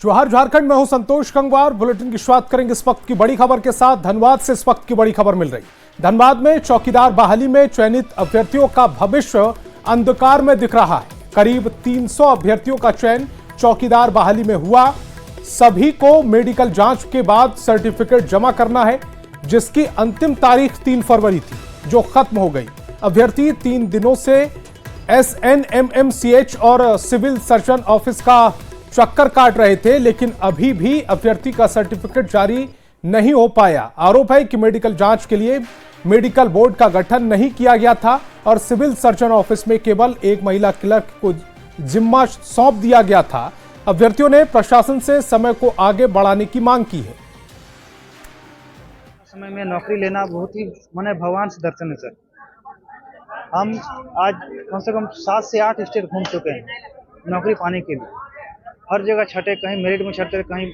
जवाहर झारखंड में हूं संतोष गंगवार। बुलेटिन की शुरुआत करेंगे इस वक्त की बड़ी खबर के साथ। धनबाद से इस वक्त की बड़ी खबर मिल रही। धनबाद में चौकीदार बहाली में चयनित अभ्यर्थियों का भविष्य अंधकार में दिख रहा है। करीब 300 अभ्यर्थियों का चयन चौकीदार बहाली में हुआ। सभी को मेडिकल जांच के बाद सर्टिफिकेट जमा करना है, जिसकी अंतिम तारीख 3 फरवरी थी, जो खत्म हो गई। अभ्यर्थी 3 दिनों से SNMMCH और सिविल सर्जन ऑफिस का चक्कर काट रहे थे, लेकिन अभी भी अभ्यर्थी का सर्टिफिकेट जारी नहीं हो पाया। आरोप है कि मेडिकल जांच के लिए मेडिकल बोर्ड का गठन नहीं किया गया था और सिविल सर्जन ऑफिस में केवल एक महिला क्लर्क को जिम्मा सौंप दिया गया था। अभ्यर्थियों ने प्रशासन से समय को आगे बढ़ाने की मांग की है। समय में नौकरी लेना बहुत ही माने भगवान से दर्शन है सर। हम आज कम से कम 7 से 8 स्टेट घूम चुके हैं नौकरी पाने के लिए। हर जगह छठे, कहीं मेरिट में छठे, कहीं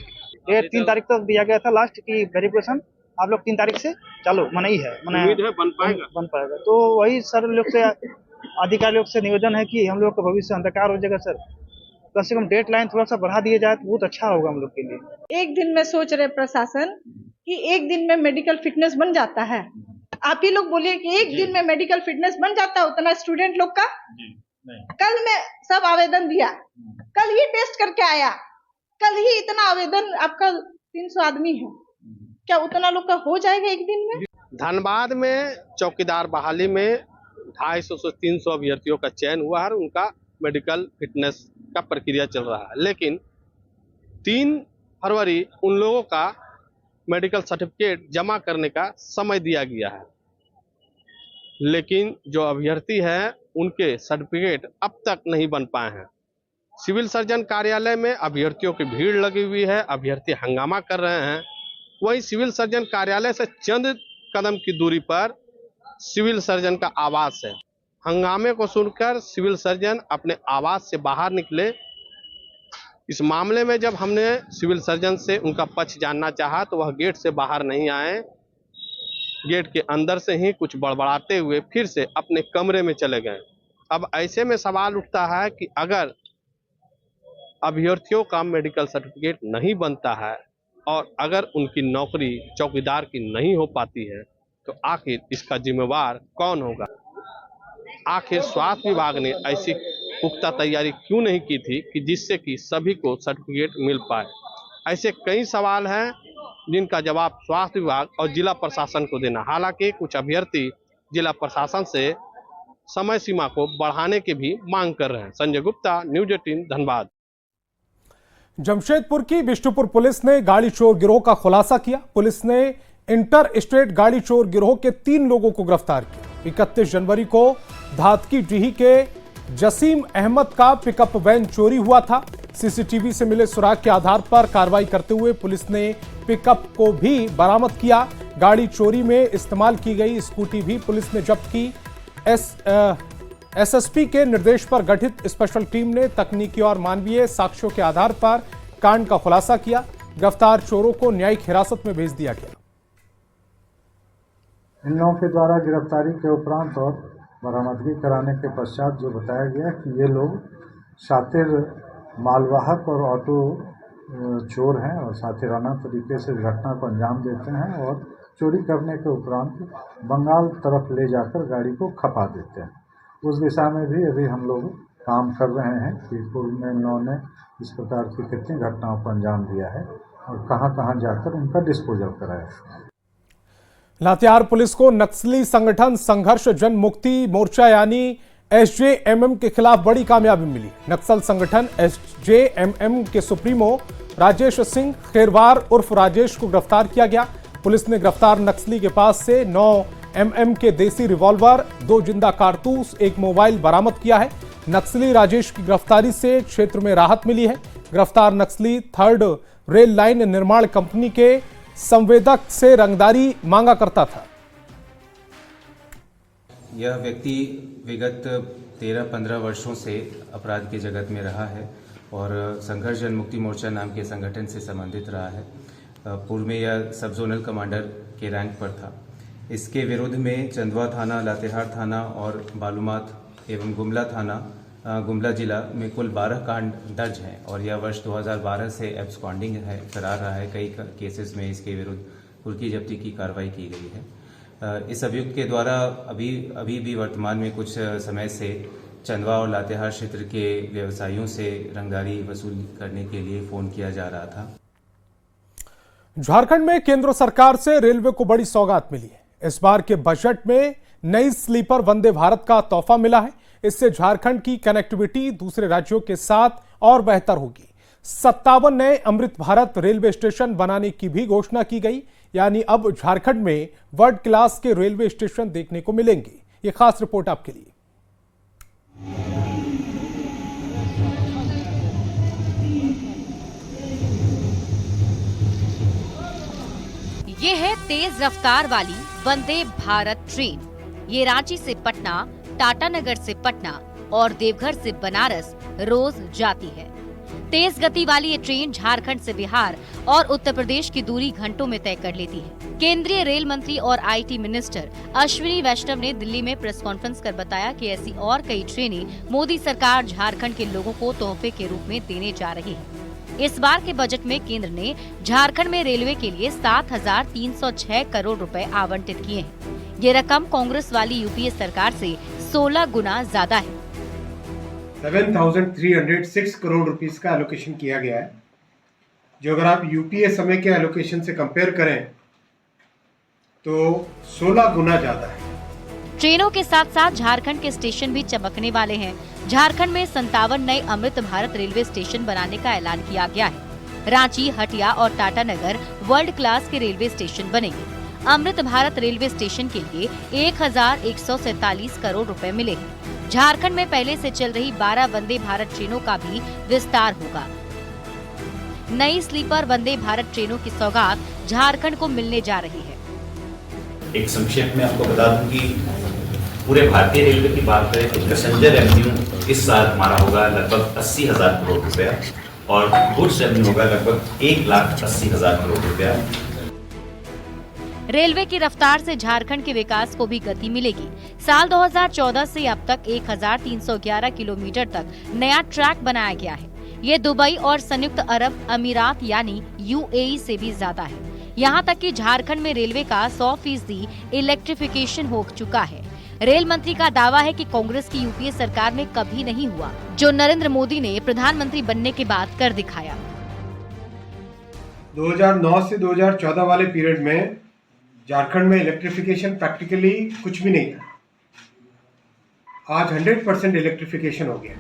3 तारीख तक दिया गया था लास्ट की वेरिफिकेशन। आप लोग 3 तारीख से चालू मना ही है, उम्मीद है बन पाएगा। तो वही सर लोग से, अधिकारी लोग से निवेदन है कि हम लोग का भविष्य अंधकार हो जाएगा सर। कम से कम डेट लाइन थोड़ा सा बढ़ा दिया जाए तो बहुत अच्छा होगा हम लोग के लिए। एक दिन में सोच रहे प्रशासन कि एक दिन में मेडिकल फिटनेस बन जाता है। आप ही लोग बोलिए कि एक दिन में मेडिकल फिटनेस बन जाता है उतना स्टूडेंट लोग का। कल मैं सब आवेदन दिया, कल ही टेस्ट करके आया, कल ही इतना आवेदन, आपका 300 आदमी है, क्या उतना लोग का हो जाएगा एक दिन में? धनबाद में चौकीदार बहाली में 250 से 300 अभ्यर्थियों का चयन हुआ है। उनका मेडिकल फिटनेस का प्रक्रिया चल रहा है, लेकिन 3 फरवरी उन लोगों का मेडिकल सर्टिफिकेट जमा करने का समय दिया गया है, लेकिन जो अभ्यर्थी हैं उनके सर्टिफिकेट अब तक नहीं बन पाए हैं। सिविल सर्जन कार्यालय में अभ्यर्थियों की भीड़ लगी हुई है, अभ्यर्थी हंगामा कर रहे हैं। वहीं सिविल सर्जन कार्यालय से चंद कदम की दूरी पर सिविल सर्जन का आवास है। हंगामे को सुनकर सिविल सर्जन अपने आवास से बाहर निकले। इस मामले में जब हमने सिविल सर्जन से उनका पक्ष जानना चाहा तो वह गेट से बाहर नहीं आए। गेट के अंदर से ही कुछ बड़बड़ाते हुए फिर से अपने कमरे में चले गए। अब ऐसे में सवाल उठता है कि अगर अभ्यर्थियों का मेडिकल सर्टिफिकेट नहीं बनता है और अगर उनकी नौकरी चौकीदार की नहीं हो पाती है, तो आखिर इसका जिम्मेवार कौन होगा? आखिर स्वास्थ्य विभाग ने ऐसी पुख्ता तैयारी क्यों नहीं की थी कि जिससे कि सभी को सर्टिफिकेट मिल पाए? ऐसे कई सवाल हैं जिनका जवाब स्वास्थ्य विभाग और जिला प्रशासन को देना। हालांकि कुछ अभ्यर्थी जिला प्रशासन से समय सीमा को बढ़ाने की भी मांग कर रहे हैं। संजय गुप्ता, न्यूज 18 धनबाद। जमशेदपुर की बिष्टुपुर पुलिस ने गाड़ी चोर गिरोह का खुलासा किया। पुलिस ने इंटर स्टेट गाड़ी चोर गिरोह के 3 लोगों को गिरफ्तार किया। 31 जनवरी को धातकी डीही के जसीम अहमद का पिकअप वैन चोरी हुआ था। सीसीटीवी से मिले सुराग के आधार पर कार्रवाई करते हुए पुलिस ने पिकअप को भी बरामद किया। गाड़ी चोरी में इस्तेमाल की गई स्कूटी भी पुलिस ने जब्त की। एसएसपी के निर्देश पर गठित स्पेशल टीम ने तकनीकी और मानवीय साक्ष्यों के आधार पर कांड का खुलासा किया। गिरफ्तार चोरों को न्यायिक हिरासत में भेज दिया गया। इन लोगों के द्वारा गिरफ्तारी के उपरांत और बरामदगी कराने के पश्चात जो बताया गया कि ये लोग शातिर मालवाहक और ऑटो चोर हैं और शातिराना तरीके से घटना को अंजाम देते हैं और चोरी करने के उपरांत बंगाल तरफ ले जाकर गाड़ी को खपा देते हैं। उस दिशा में भी अभी हम लोग काम कर रहे हैं कि पूर्व में इन लोगों ने इस प्रकार की कितनी घटनाओं को अंजाम दिया है और कहां जाकर उनका डिस्पोजल कराया। लातेहार पुलिस को नक्सली संगठन संघर्ष जन मुक्ति मोर्चा यानी SJMM के खिलाफ बड़ी कामयाबी मिली। नक्सल संगठन SJMM के सुप्रीमो राजेश सिंह खेरवार उर्फ राजेश को गिरफ्तार किया गया। पुलिस ने गिरफ्तार नक्सली के पास से 9 mm के देसी रिवॉल्वर, 2 जिंदा कारतूस, 1 मोबाइल बरामद किया है। नक्सली राजेश की गिरफ्तारी से क्षेत्र में राहत मिली है। गिरफ्तार नक्सली 3rd रेल लाइन निर्माण कंपनी के संवेदक से रंगदारी मांगा करता था। यह व्यक्ति विगत 13-15 वर्षों से अपराध के जगत में रहा है और संघर्ष जन मुक्ति मोर्चा नाम के संगठन से संबंधित रहा है। पूर्व में यह सब जोनल कमांडर के रैंक पर था। इसके विरुद्ध में चंदवा थाना, लातेहार थाना और बालूमाथ एवं गुमला थाना गुमला जिला में कुल 12 कांड दर्ज हैं और यह वर्ष 2012 से एब्सकॉन्डिंग है, फरार रहा है। कई केसेस में इसके विरुद्ध कुर्की जब्ती की कार्रवाई की गई है। इस अभियुक्त के द्वारा अभी भी वर्तमान में कुछ समय से चंदवा और लातेहार क्षेत्र के व्यवसायियों से रंगदारी वसूल करने के लिए फोन किया जा रहा था। झारखंड में केंद्र सरकार से रेलवे को बड़ी सौगात मिली है। इस बार के बजट में नई स्लीपर वंदे भारत का तोहफा मिला है। इससे झारखंड की कनेक्टिविटी दूसरे राज्यों के साथ और बेहतर होगी। 57 नए अमृत भारत रेलवे स्टेशन बनाने की भी घोषणा की गई, यानी अब झारखंड में वर्ल्ड क्लास के रेलवे स्टेशन देखने को मिलेंगे। ये खास रिपोर्ट आपके लिए। ये है तेज रफ्तार वाली वंदे भारत ट्रेन। ये रांची से पटना, टाटानगर से पटना और देवघर से बनारस रोज जाती है। तेज गति वाली ये ट्रेन झारखंड से बिहार और उत्तर प्रदेश की दूरी घंटों में तय कर लेती है। केंद्रीय रेल मंत्री और आईटी मिनिस्टर अश्विनी वैष्णव ने दिल्ली में प्रेस कॉन्फ्रेंस कर बताया कि ऐसी और कई ट्रेनें मोदी सरकार झारखंड के लोगों को तोहफे के रूप में देने जा रही है। इस बार के बजट में केंद्र ने झारखंड में रेलवे के लिए 7,306 करोड़ रुपए आवंटित किए हैं। ये रकम कांग्रेस वाली यूपीए सरकार से 16 गुना ज्यादा है। 7,306 करोड़ रुपीस का एलोकेशन किया गया है, जो अगर आप यूपीए समय के एलोकेशन से कंपेयर करें तो 16 गुना ज्यादा है। ट्रेनों के साथ साथ झारखंड के स्टेशन भी चमकने वाले हैं। झारखंड में 57 नए अमृत भारत रेलवे स्टेशन बनाने का ऐलान किया गया है। रांची, हटिया और टाटानगर वर्ल्ड क्लास के रेलवे स्टेशन बनेंगे। अमृत भारत रेलवे स्टेशन के लिए 1,147 करोड़ रुपए मिले हैं। झारखंड में पहले से चल रही 12 वंदे भारत ट्रेनों का भी विस्तार होगा। नई स्लीपर वंदे भारत ट्रेनों की सौगात झारखंड को मिलने जा रही है। एक संक्षेप में आपको बता दूं कि पूरे भारतीय रेलवे की बात करें तो पैसेंजर रेवेन्यू इस साल हमारा होगा लगभग 80,000 करोड़ रुपया और गुड्स रेवेन्यू होगा लगभग 1,80,000 करोड़ रुपया। रेलवे की रफ्तार से झारखंड के विकास को भी गति मिलेगी। साल 2014 से अब तक 1,311 किलोमीटर तक नया ट्रैक बनाया गया है। ये दुबई और संयुक्त अरब अमीरात यानी यूएई से भी ज्यादा है। यहाँ तक कि झारखंड में रेलवे का 100% इलेक्ट्रिफिकेशन हो चुका है। रेल मंत्री का दावा है कि कांग्रेस की यूपीए सरकार में कभी नहीं हुआ, जो नरेंद्र मोदी ने प्रधानमंत्री बनने के बाद कर दिखाया। 2009 से 2014 वाले पीरियड में झारखंड में इलेक्ट्रिफिकेशन प्रैक्टिकली कुछ भी नहीं था। आज 100% इलेक्ट्रिफिकेशन हो गया।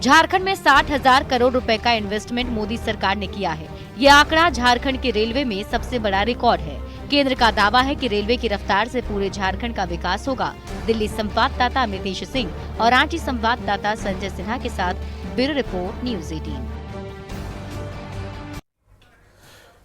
झारखंड में 60,000 करोड़ रुपए का इन्वेस्टमेंट मोदी सरकार ने किया है। ये आंकड़ा झारखंड के रेलवे में सबसे बड़ा रिकॉर्ड है। केंद्र का दावा है कि रेलवे की रफ्तार से पूरे झारखंड का विकास होगा। दिल्ली संवाददाता अमितेश सिंह और रांची संवाददाता संजय सिन्हा के साथ ब्यूरो रिपोर्ट न्यूज 18।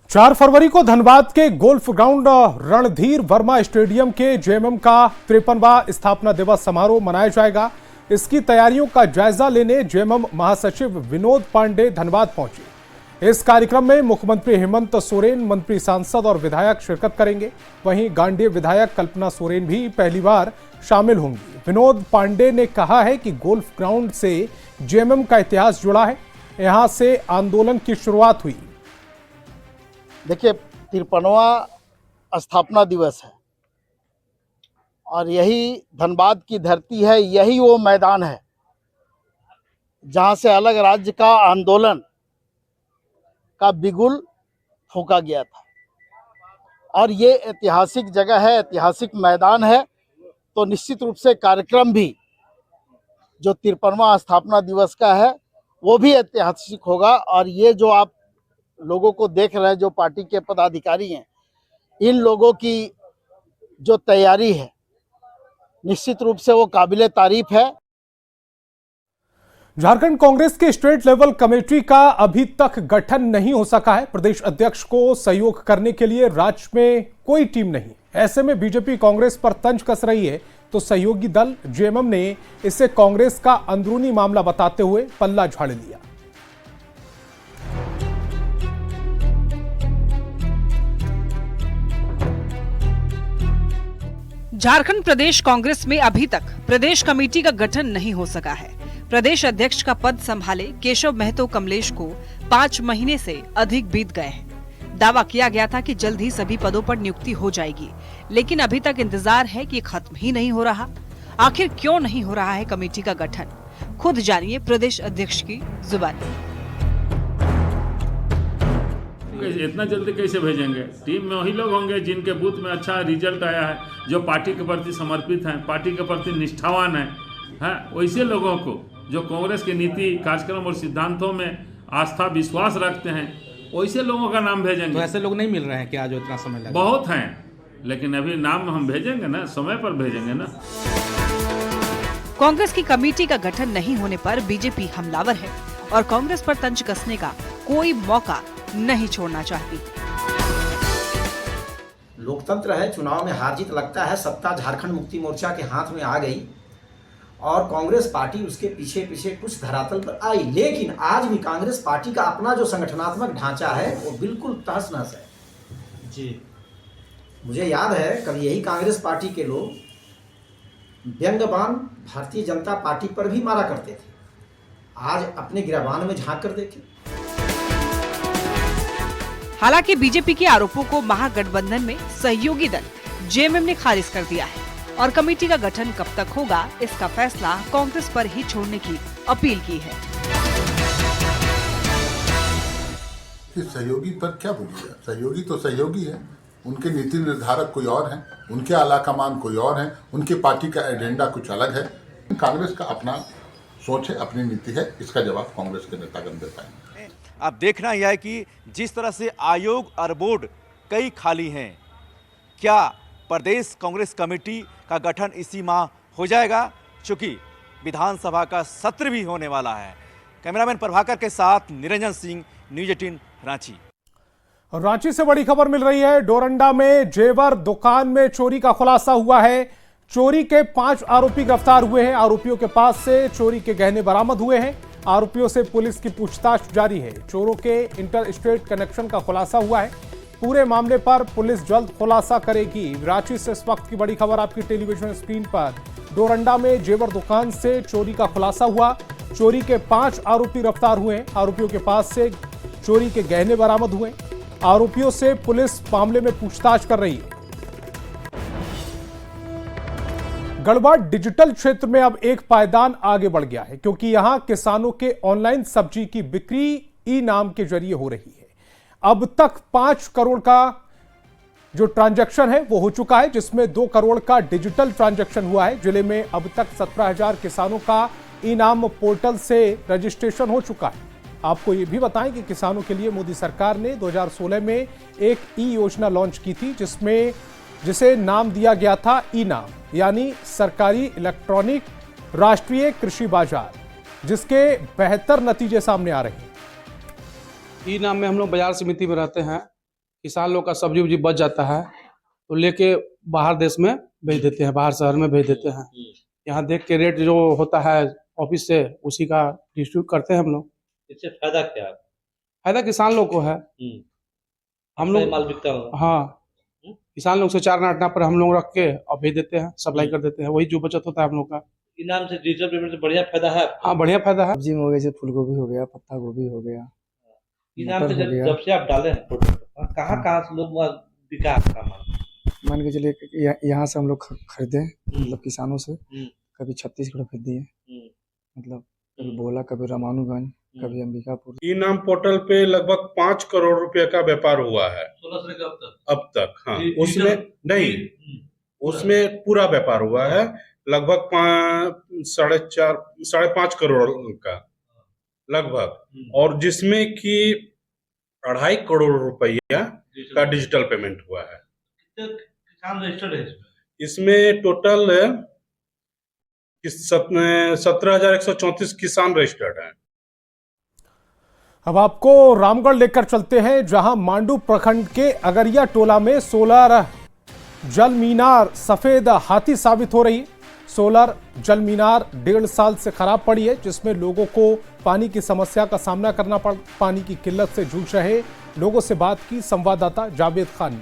4 फरवरी को धनबाद के golf ground Randhir Verma stadium के जेएमएम का 53वां स्थापना दिवस समारोह मनाया जाएगा। इसकी तैयारियों का जायजा लेने जेएमएम महासचिव विनोद पांडे धनबाद पहुंचे। इस कार्यक्रम में मुख्यमंत्री हेमंत सोरेन, मंत्री, सांसद और विधायक शिरकत करेंगे। वहीं गांडेय विधायक कल्पना सोरेन भी पहली बार शामिल होंगी। विनोद पांडे ने कहा है कि गोल्फ ग्राउंड से जेएमएम का इतिहास जुड़ा है। यहां से आंदोलन की शुरुआत हुई। देखिए, 53वां स्थापना दिवस है और यही धनबाद की धरती है, यही वो मैदान है जहां से अलग राज्य का आंदोलन का बिगुल फूंका गया था और ये ऐतिहासिक जगह है, ऐतिहासिक मैदान है। तो निश्चित रूप से कार्यक्रम भी जो 53वां स्थापना दिवस का है वो भी ऐतिहासिक होगा। और ये जो आप लोगों को देख रहे हैं, जो पार्टी के पदाधिकारी हैं, इन लोगों की जो तैयारी है निश्चित रूप से वो काबिले तारीफ है। झारखंड कांग्रेस के स्टेट लेवल कमेटी का अभी तक गठन नहीं हो सका है। प्रदेश अध्यक्ष को सहयोग करने के लिए राज्य में कोई टीम नहीं। ऐसे में बीजेपी कांग्रेस पर तंज कस रही है, तो सहयोगी दल जेएमएम ने इसे कांग्रेस का अंदरूनी मामला बताते हुए पल्ला झाड़ लिया। झारखंड प्रदेश कांग्रेस में अभी तक प्रदेश कमेटी का गठन नहीं हो सका है। प्रदेश अध्यक्ष का पद संभाले केशव महतो कमलेश को 5 महीने से अधिक बीत गए हैं। दावा किया गया था कि जल्द ही सभी पदों पर नियुक्ति हो जाएगी, लेकिन अभी तक इंतजार है कि खत्म ही नहीं हो रहा। आखिर क्यों नहीं हो रहा है कमेटी का गठन? खुद जानिए प्रदेश अध्यक्ष की जुबानी। इतना जल्दी कैसे भेजेंगे? टीम में वही लोग होंगे जिनके बूथ में अच्छा रिजल्ट आया है, जो पार्टी के प्रति समर्पित हैं, पार्टी के प्रति निष्ठावान हैं, वैसे लोगों को जो कांग्रेस के नीति कार्यक्रम और सिद्धांतों में आस्था विश्वास रखते हैं, वैसे लोगों का नाम भेजेंगे। तो ऐसे लोग नहीं मिल रहे हैं क्या जो इतना समय लगा? बहुत हैं, लेकिन अभी नाम हम भेजेंगे ना, समय पर भेजेंगे ना। कांग्रेस की कमेटी का गठन नहीं होने पर बीजेपी हमलावर है और कांग्रेस पर तंज कसने का कोई मौका नहीं छोड़ना चाहती। लोकतंत्र है, चुनाव में हार जीत लगता है। सत्ता झारखंड मुक्ति मोर्चा के हाथ में आ गई और कांग्रेस पार्टी उसके पीछे पीछे कुछ धरातल पर आई, लेकिन आज भी कांग्रेस पार्टी का अपना जो संगठनात्मक ढांचा है वो बिल्कुल तहस नहस है जी। मुझे याद है कभी यही कांग्रेस पार्टी के लोग व्यंग्यबाण भारतीय जनता पार्टी पर भी मारा करते थे। आज अपने गिरबान में झांक कर देखें। हालांकि बीजेपी के आरोपों को महागठबंधन में सहयोगी दल जेएमएम ने खारिज कर दिया है और कमेटी का गठन कब तक होगा इसका फैसला कांग्रेस पर ही छोड़ने की अपील की है। सहयोगी पर क्या बोलिएगा? सहयोगी तो सहयोगी है, उनके नीति निर्धारक कोई और हैं, उनके आलाकमान कोई और हैं, उनकी पार्टी का एजेंडा कुछ अलग है। कांग्रेस का अपना सोच है, अपनी नीति है, इसका जवाब कांग्रेस के नेतागण दे पाएंगे। अब देखना यह है कि जिस तरह से आयोग और बोर्ड कई खाली हैं, क्या प्रदेश कांग्रेस कमेटी का गठन इसी माह हो जाएगा, चूंकि विधानसभा का सत्र भी होने वाला है। कैमरामैन प्रभाकर के साथ निरंजन सिंह, न्यूज 18 रांची। रांची से बड़ी खबर मिल रही है। डोरंडा में जेवर दुकान में चोरी का खुलासा हुआ है। चोरी के 5 आरोपी गिरफ्तार हुए हैं। आरोपियों के पास से चोरी के गहने बरामद हुए हैं। आरोपियों से पुलिस की पूछताछ जारी है। चोरों के इंटर स्टेट कनेक्शन का खुलासा हुआ है। पूरे मामले पर पुलिस जल्द खुलासा करेगी। रांची से इस वक्त की बड़ी खबर आपकी टेलीविजन स्क्रीन पर। डोरंडा में जेवर दुकान से चोरी का खुलासा हुआ। चोरी के 5 आरोपी गिरफ्तार हुए हैं। आरोपियों के पास से चोरी के गहने बरामद हुए। आरोपियों से पुलिस मामले में पूछताछ कर रही है। गढ़वा डिजिटल क्षेत्र में अब एक पायदान आगे बढ़ गया है, क्योंकि यहां किसानों के ऑनलाइन सब्जी की बिक्री ई नाम के जरिए हो रही है। अब तक 5 करोड़ का जो ट्रांजैक्शन है वो हो चुका है, जिसमें 2 करोड़ का डिजिटल ट्रांजैक्शन हुआ है। जिले में अब तक 17,000 किसानों का ई नाम पोर्टल से रजिस्ट्रेशन हो चुका है। आपको ये भी बताएं कि किसानों के लिए मोदी सरकार ने 2016 में एक ई योजना लॉन्च की थी, जिसे नाम दिया गया था ई नाम, यानी सरकारी इलेक्ट्रॉनिक राष्ट्रीय कृषि बाजार, जिसके बेहतर नतीजे सामने आ रहे हैं। ई नाम में हम लोग बाजार समिति में रहते हैं। किसान लोग का सब्जी उब्जी बच जाता है तो लेके बाहर देश में भेज देते हैं, बाहर शहर में भेज देते हैं। यहाँ देख के रेट जो होता है ऑफिस से, उसी का डिस्ट्रीब्यूट करते हैं हम लोग। इससे फायदा क्या है? फायदा किसान लोग को है। हम लोग माल बिकता होगा। हाँ, किसान लोग से 4 आना पर हम लोग रख के और भेज देते हैं, सप्लाई कर देते हैं। वही जो बचत होता है हम लोग का। इनाम से डिजिटल पेमेंट से बढ़िया फायदा है। हाँ, बढ़िया फायदा है। सब्जी में हो गया, जैसे फूल गोभी हो गया, पत्ता गोभी हो गया। इनाम से जब से आप डाले हैं कहाँ से लोग बिका आपका माल? मान के चलिए यहाँ से हम लोग खरीदे, मतलब किसानों से। कभी छत्तीसगढ़ खरीद दिए, मतलब कभी बोला, कभी रामानुगंज, कभी अंबिकापुर। ई नाम पोर्टल पे लगभग 5 करोड़ रुपए का व्यापार हुआ है 16 से अब तक। हाँ, उसमें नहीं, उसमें पूरा व्यापार हुआ है लगभग 5.5 करोड़ का लगभग, और जिसमें कि 2.5 करोड़ रुपया का डिजिटल पेमेंट हुआ है। किसान रजिस्टर्ड है इसमें टोटल 17,134 किसान रजिस्टर्ड हैं। अब आपको रामगढ़ लेकर चलते हैं, जहां मांडू प्रखंड के अगरिया टोला में सोलर जल मीनार सफेद हाथी साबित हो रही है। सोलर जल मीनार 1.5 साल से खराब पड़ी है, जिसमें लोगों को पानी की समस्या का सामना करना पड़, पानी की किल्लत से जूझ रहे लोगों से बात की संवाददाता जावेद खान ने।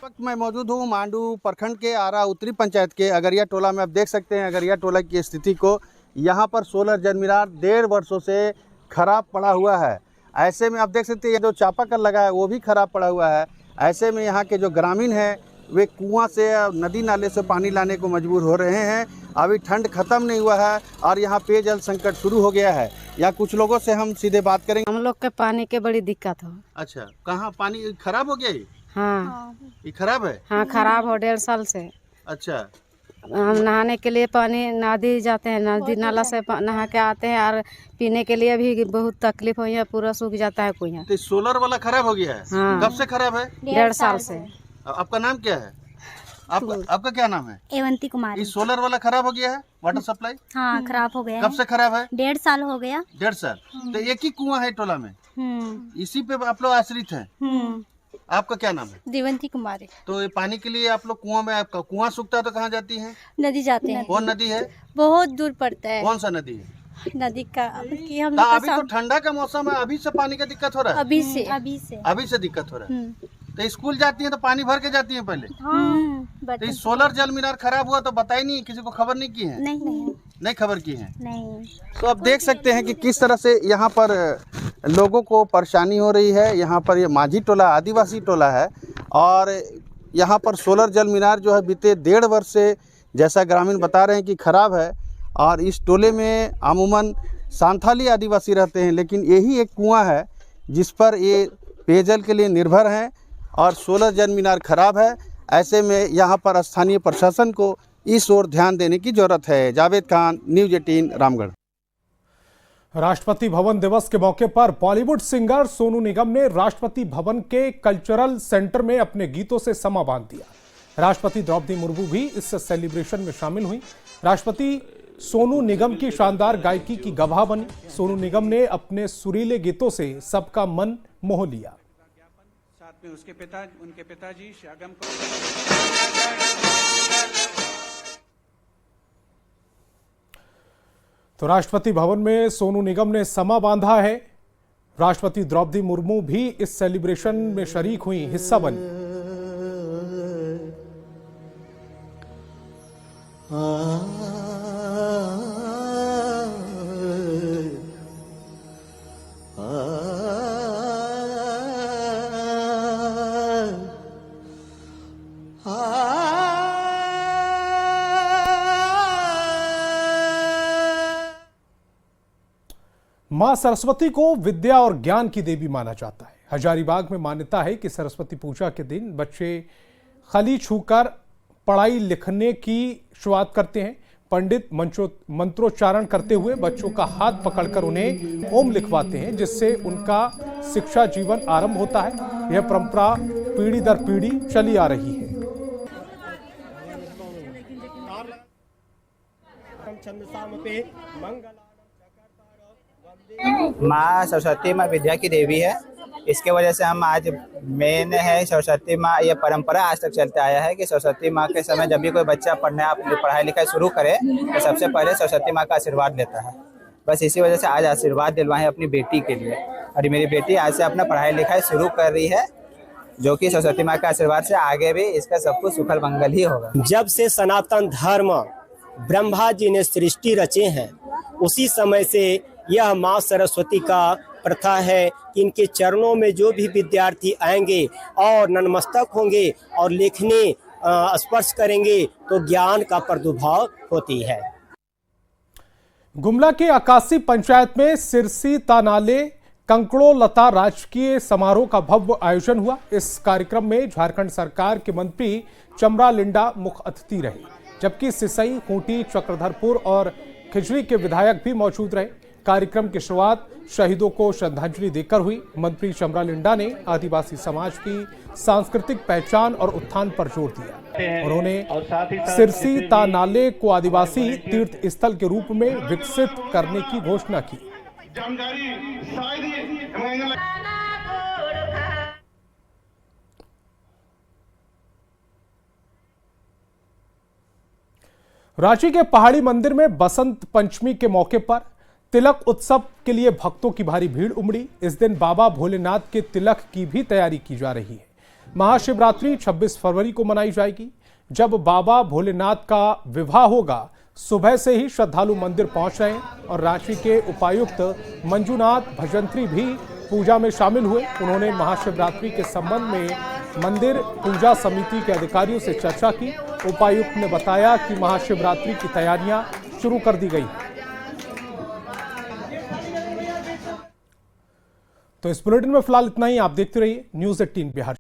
वक्त मैं मौजूद हूँ मांडू प्रखंड के आरा उत्तरी पंचायत के अगरिया टोला में। आप देख सकते हैं अगरिया टोला की स्थिति को। यहाँ पर सोलर जल मीनार 1.5 वर्षों से खराब पड़ा हुआ है। ऐसे में आप देख सकते हैं ये जो चापाकल लगा है वो भी खराब पड़ा हुआ है। ऐसे में यहाँ के जो ग्रामीण हैं वे कुआं से नदी नाले से पानी लाने को मजबूर हो रहे हैं। अभी ठंड खत्म नहीं हुआ है और यहाँ पेयजल संकट शुरू हो गया है। यहाँ कुछ लोगों से हम सीधे बात करेंगे। हम लोग के पानी के बड़ी दिक्कत हो। अच्छा, कहाँ पानी खराब हो गया ये? हाँ, ये खराब है? हाँ खराब हो 1.5 साल से। अच्छा, हम नहाने के लिए पानी नदी जाते हैं, नदी नाला से नहा के आते हैं और पीने के लिए भी बहुत तकलीफ हो, यहाँ पूरा सूख जाता है कुआं। तो सोलर वाला खराब हो गया है? हाँ। कब से खराब है? 1.5 साल से। आपका नाम क्या है? आपका क्या नाम है? एवंती कुमारी। ये सोलर वाला खराब हो गया है वाटर सप्लाई? हाँ खराब हो गया। कब से खराब है? 1.5 साल हो गया। 1.5 साल। तो एक ही कुआं है टोला में, इसी पे आप लोग आश्रित हैं। आपका क्या नाम है? देवंती कुमारी। तो ये पानी के लिए आप लोग कुआं में, आपका कुआं सूखता है तो कहाँ जाती है? नदी जाते हैं। कौन नदी है? बहुत दूर पड़ता है। कौन सा नदी है? नदी का कि हम अभी तो ठंडा का मौसम है, अभी से पानी का दिक्कत हो रहा है? अभी से दिक्कत हो रहा है। तो स्कूल जाती है तो पानी भर के जाती है पहले? तो इस सोलर जल मीनार खराब हुआ तो बताई नहीं, किसी को खबर नहीं की है? नहीं खबर की है। तो आप देख सकते हैं कि किस तरह से यहाँ पर लोगों को परेशानी हो रही है। यहाँ पर ये माझी टोला आदिवासी टोला है और यहाँ पर सोलर जल मीनार जो है बीते 1.5 वर्ष से, जैसा ग्रामीण बता रहे हैं कि खराब है। और इस टोले में अमूमन सांथाली आदिवासी रहते हैं, लेकिन यही एक कुआं है जिस पर ये पेयजल के लिए निर्भर हैं और सोलर जल मीनार खराब है। ऐसे में यहाँ पर स्थानीय प्रशासन को इस ओर ध्यान देने की जरूरत है। जावेद खान, न्यूज़ 18 रामगढ़। राष्ट्रपति भवन दिवस के मौके पर बॉलीवुड सिंगर सोनू निगम ने राष्ट्रपति भवन के कल्चरल सेंटर में अपने गीतों से समा बांध दिया। राष्ट्रपति द्रौपदी मुर्मू भी इस सेलिब्रेशन में शामिल हुई। राष्ट्रपति सोनू निगम की शानदार गायकी की गवाह बनी। सोनू निगम ने अपने सुरीले गीतों से सबका मन मोह लिया। साथ में उनके पिताजी शागम को तो राष्ट्रपति भवन में सोनू निगम ने समा बांधा है। राष्ट्रपति द्रौपदी मुर्मू भी इस सेलिब्रेशन में शरीक हुई, हिस्सा बनी। मां सरस्वती को विद्या और ज्ञान की देवी माना जाता है। हजारीबाग में मान्यता है कि सरस्वती पूजा के दिन बच्चे खली छूकर पढ़ाई लिखने की शुरुआत करते हैं। पंडित मंत्रोच्चारण करते हुए बच्चों का हाथ पकड़कर उन्हें ओम लिखवाते हैं, जिससे उनका शिक्षा जीवन आरंभ होता है। यह परंपरा पीढ़ी दर पीढ़ी चली आ रही है। माँ सरस्वती माँ विद्या की देवी है। इसके वजह से हम आज मेन है सरस्वती माँ, ये परंपरा आज तक चलता आया है कि सरस्वती माँ के समय जब भी कोई बच्चा पढ़ाई लिखाई शुरू करे तो सबसे पहले सरस्वती माँ का आशीर्वाद लेता है। बस इसी वजह से आज आशीर्वाद दिलवाए अपनी बेटी के लिए, और मेरी बेटी आज से अपना पढ़ाई लिखाई शुरू कर रही है, जो कि सरस्वती माँ के आशीर्वाद से आगे भी इसका सब कुछ सुखल मंगल ही होगा। जब से सनातन धर्म ब्रह्मा जी ने सृष्टि रचे हैं, उसी समय से यह माँ सरस्वती का प्रथा है कि इनके चरणों में जो भी विद्यार्थी आएंगे और नतमस्तक होंगे और लिखने स्पर्श करेंगे तो ज्ञान का प्रादुर्भाव होती है। गुमला के आकाशी पंचायत में सिरसी तानाले कंकड़ो लता राजकीय समारोह का भव्य आयोजन हुआ। इस कार्यक्रम में झारखंड सरकार के मंत्री चमरा लिंडा मुख्य अतिथि रहे, जबकि सिसई, खूंटी, चक्रधरपुर और खिजड़ी के विधायक भी मौजूद रहे। कार्यक्रम की शुरुआत शहीदों को श्रद्धांजलि देकर हुई। मंत्री चमरा लिंडा ने आदिवासी समाज की सांस्कृतिक पहचान और उत्थान पर जोर दिया। उन्होंने सिरसी तानाले को आदिवासी तीर्थ स्थल के रूप में विकसित करने की घोषणा की। रांची के पहाड़ी मंदिर में बसंत पंचमी के मौके पर तिलक उत्सव के लिए भक्तों की भारी भीड़ उमड़ी। इस दिन बाबा भोलेनाथ के तिलक की भी तैयारी की जा रही है। महाशिवरात्रि 26 फरवरी को मनाई जाएगी। जब बाबा भोलेनाथ का विवाह होगा, सुबह से ही श्रद्धालु मंदिर पहुंच रहे हैं और रांची के उपायुक्त मंजुनाथ भजंत्री भी पूजा में शामिल हुए। उन्होंने महाशिवरात्रि के संबंध में मंदिर पूजा समिति के अधिकारियों से चर्चा की। उपायुक्त ने बताया कि महाशिवरात्रि की तैयारियां शुरू कर दी गई। तो इस बुलेटिन में फिलहाल इतना ही। आप देखते रहिए News 18 बिहार।